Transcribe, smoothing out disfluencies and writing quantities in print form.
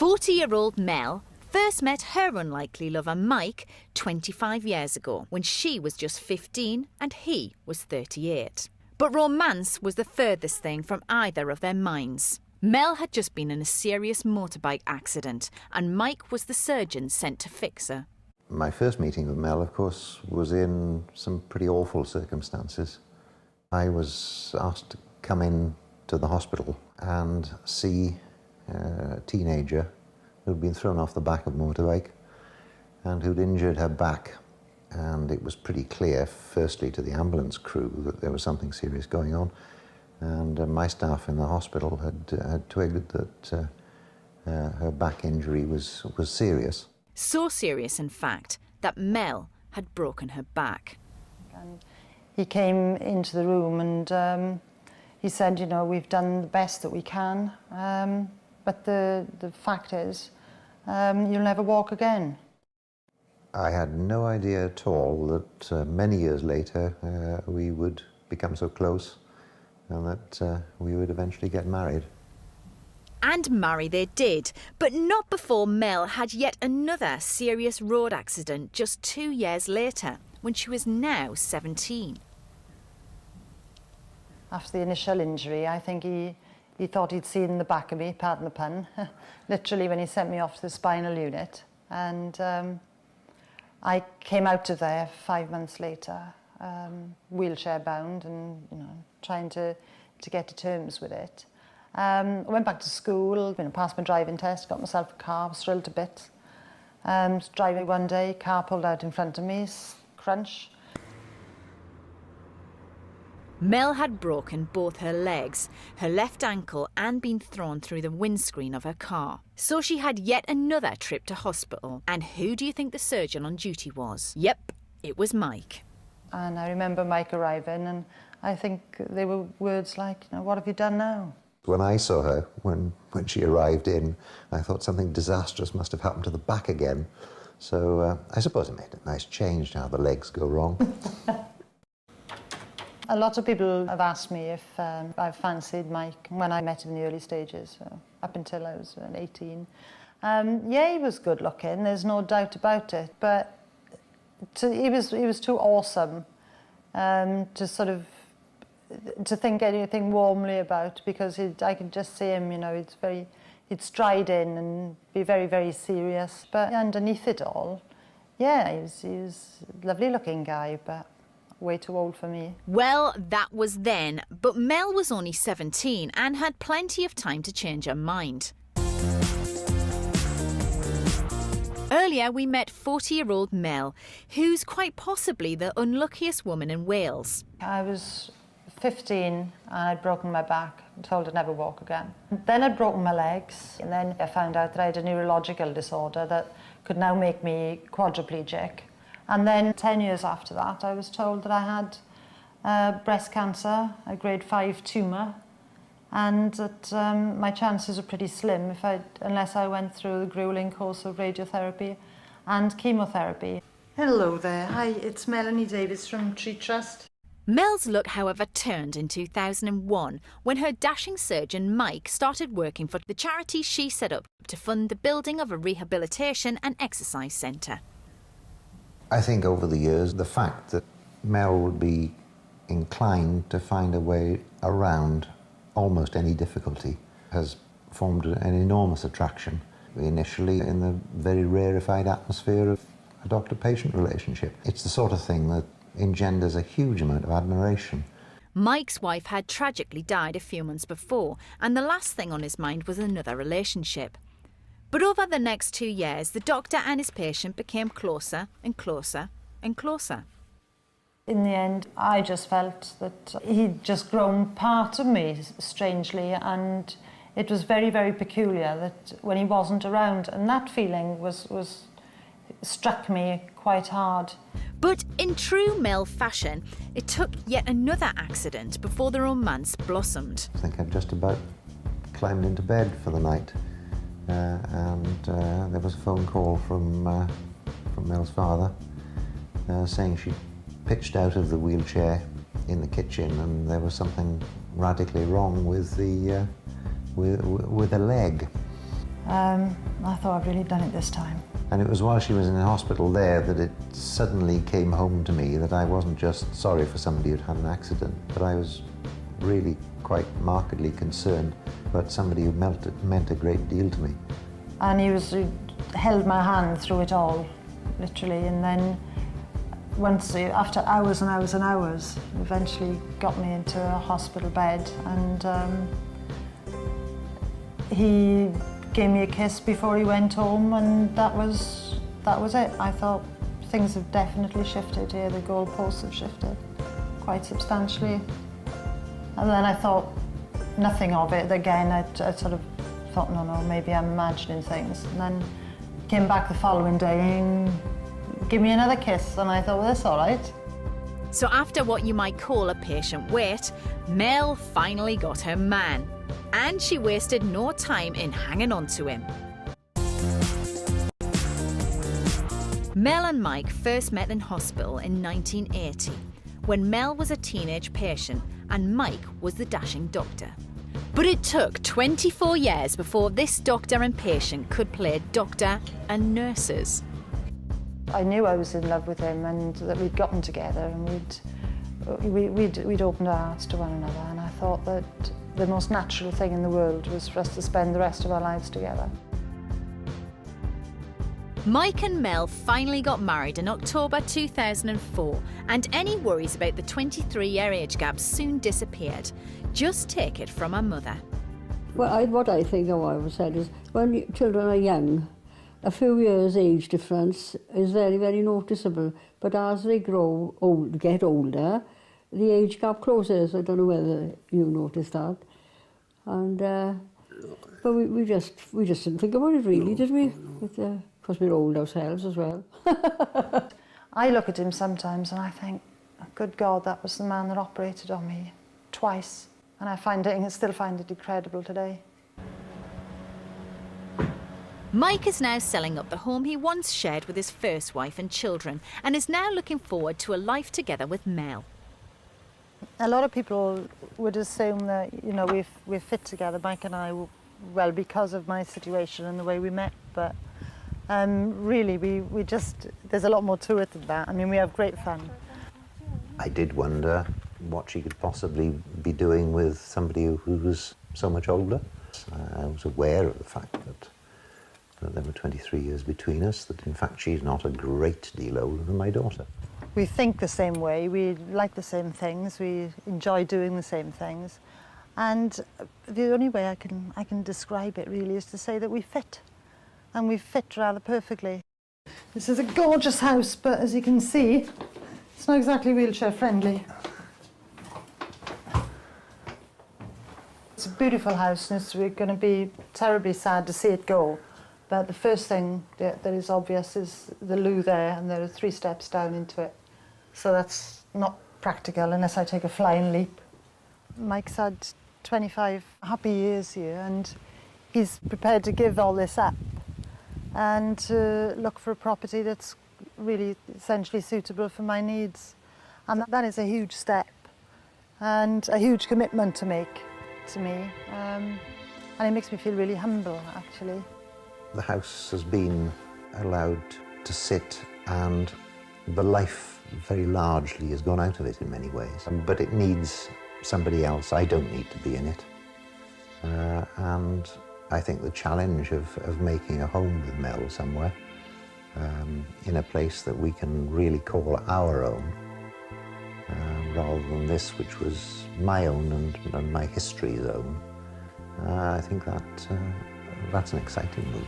40-year-old Mel first met her unlikely lover Mike 25 years ago when she was just 15 and he was 38. But romance was the furthest thing from either of their minds. Mel had just been in a serious motorbike accident and Mike was the surgeon sent to fix her. My first meeting with Mel, of course, was in some pretty awful circumstances. I was asked to come in to the hospital and see a teenager who'd been thrown off the back of a motorbike and who'd injured her back. And it was pretty clear, firstly, to the ambulance crew that there was something serious going on. And my staff in the hospital had twigged that her back injury was serious. So serious, in fact, that Mel had broken her back. And he came into the room and he said, you know, we've done the best that we can, but the fact is, you'll never walk again. I had no idea at all that many years later we would become so close and that we would eventually get married. And marry they did, but not before Mel had yet another serious road accident just 2 years later, when she was now 17. After the initial injury, I think he thought he'd seen the back of me, pardon the pun, literally when he sent me off to the spinal unit. And I came out of there 5 months later, wheelchair bound and, you know, trying to get to terms with it. I went back to school, passed my driving test, got myself a car, was thrilled to bits. Driving one day, car pulled out in front of me, crunch. Mel had broken both her legs, her left ankle, and been thrown through the windscreen of her car. So she had yet another trip to hospital. And who do you think the surgeon on duty was? Yep, it was Mike. And I remember Mike arriving, and I think they were words like, you know, what have you done now? When I saw her, when she arrived in, I thought something disastrous must have happened to the back again. So I suppose it made a nice change to how the legs go wrong. A lot of people have asked me if I fancied Mike when I met him in the early stages, so up until I was 18. Yeah, he was good looking, there's no doubt about it, but he was too awesome to sort of to think anything warmly about, because I could just see him, you know, he'd stride in and be very, very serious. But underneath it all, yeah, he was a lovely looking guy, but way too old for me. Well, that was then, but Mel was only 17 and had plenty of time to change her mind. Earlier, we met 40-year-old Mel, who's quite possibly the unluckiest woman in Wales. I was 15 and I'd broken my back and told I'd never walk again. Then I'd broken my legs, and then I found out that I had a neurological disorder that could now make me quadriplegic. And then 10 years after that, I was told that I had breast cancer, a grade 5 tumour, and that my chances are pretty slim unless I went through the gruelling course of radiotherapy and chemotherapy. Hello there. Hi, it's Melanie Davis from Tree Trust. Mel's luck, however, turned in 2001 when her dashing surgeon Mike started working for the charity she set up to fund the building of a rehabilitation and exercise centre. I think over the years, the fact that Mel would be inclined to find a way around almost any difficulty has formed an enormous attraction, initially in the very rarefied atmosphere of a doctor-patient relationship. It's the sort of thing that engenders a huge amount of admiration. Mike's wife had tragically died a few months before, and the last thing on his mind was another relationship. But over the next 2 years, the doctor and his patient became closer and closer and closer. In the end, I just felt that he'd just grown part of me, strangely, and it was very, very peculiar that when he wasn't around, and that feeling struck me quite hard. But in true Mel fashion, it took yet another accident before the romance blossomed. I think I'd just about climbed into bed for the night, and there was a phone call from Mel's father saying she pitched out of the wheelchair in the kitchen and there was something radically wrong with the with a leg. I thought I've really done it this time. And it was while she was in the hospital there that it suddenly came home to me that I wasn't just sorry for somebody who'd had an accident, but I was really quite markedly concerned about somebody who meant a great deal to me. And he held my hand through it all, literally, and then after hours and hours and hours, eventually got me into a hospital bed, and he gave me a kiss before he went home, and that was it. I thought things have definitely shifted here. The goalposts have shifted quite substantially. And then I thought nothing of it. Again, I sort of thought, no, maybe I'm imagining things. And then came back the following day and gave me another kiss, and I thought, well, that's all right. So after what you might call a patient wait, Mel finally got her man. And she wasted no time in hanging on to him. Mel and Mike first met in hospital in 1980, when Mel was a teenage patient and Mike was the dashing doctor. But it took 24 years before this doctor and patient could play doctor and nurses. I knew I was in love with him and that we'd gotten together and we'd opened our hearts to one another, and I thought that the most natural thing in the world was for us to spend the rest of our lives together. Mike and Mel finally got married in October 2004, and any worries about the 23-year age gap soon disappeared. Just take it from her mother. Well, what I think of what I was said is, when children are young, a few years age difference is very, very noticeable. But as they get older, the age gap closes. I don't know whether you noticed that. And but we just didn't think about it really, did we? Because we're old ourselves as well. I look at him sometimes and I think, oh, good God, that was the man that operated on me twice. And I still find it incredible today. Mike is now selling up the home he once shared with his first wife and children, and is now looking forward to a life together with Mel. A lot of people would assume that, you know, we're fit together, Mike and I, well, because of my situation and the way we met, but really there's a lot more to it than that. I mean, we have great fun. I did wonder what she could possibly be doing with somebody who was so much older. I was aware of the fact that there were 23 years between us, that in fact she's not a great deal older than my daughter. We think the same way, we like the same things, we enjoy doing the same things, and the only way I can describe it really is to say that we fit, and we fit rather perfectly. This is a gorgeous house, but as you can see, it's not exactly wheelchair friendly. It's a beautiful house, and we're going to be terribly sad to see it go. But the first thing that is obvious is the loo there, and there are 3 steps down into it. So that's not practical unless I take a flying leap. Mike's had 25 happy years here, and he's prepared to give all this up and to look for a property that's really essentially suitable for my needs. And that is a huge step and a huge commitment to make to me. And it makes me feel really humble, actually. The house has been allowed to sit, and the life very largely has gone out of it in many ways. But it needs somebody else. I don't need to be in it. And I think the challenge of making a home with Mel somewhere, in a place that we can really call our own, rather than this, which was my own and my history's own, I think that's an exciting move.